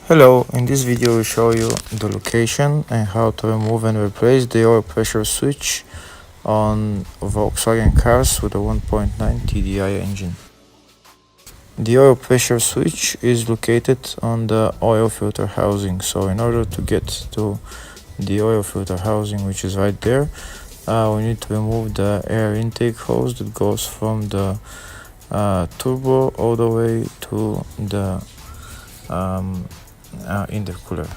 Hello, in this video we show you the location and how to remove and replace the oil pressure switch on Volkswagen cars with a 1.9 TDI engine. The oil pressure switch is located on the oil filter housing, so in order to get to the oil filter housing, which is right there, we need to remove the air intake hose that goes from the turbo all the way to the intercooler.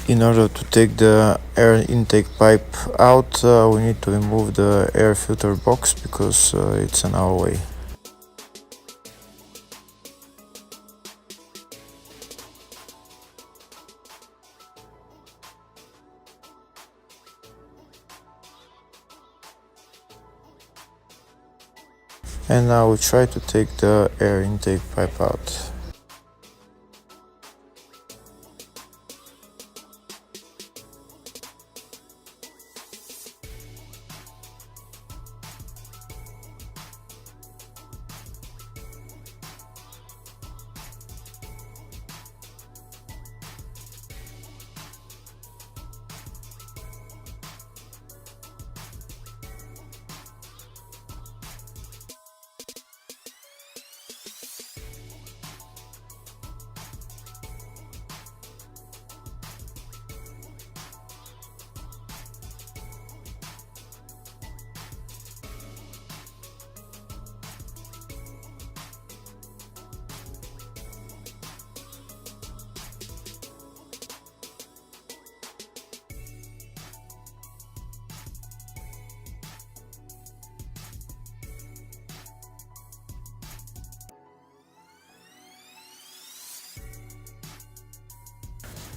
In order to take the air intake pipe out, we need to remove the air filter box because it's in our way. And now we try to take the air intake pipe out.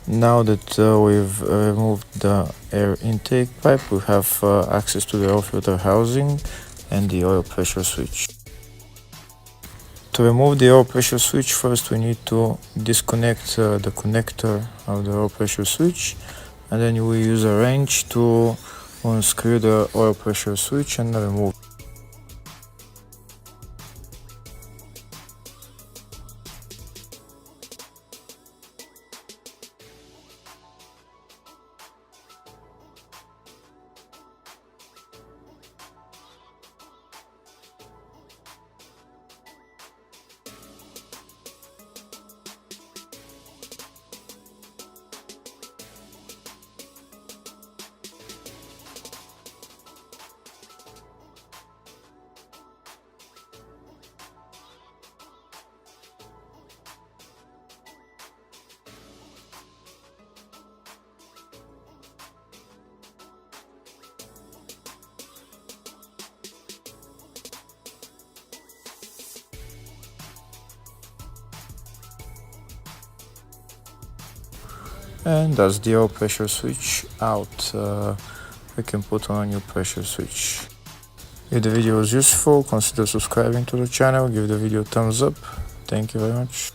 Now that we've removed the air intake pipe, we have access to the oil filter housing and the oil pressure switch. To remove the oil pressure switch, first we need to disconnect the connector of the oil pressure switch, and then we use a wrench to unscrew the oil pressure switch and remove. And that's the oil pressure switch out. We can put on a new pressure switch. If the video was useful, consider subscribing to the channel, give the video a thumbs up. Thank you very much.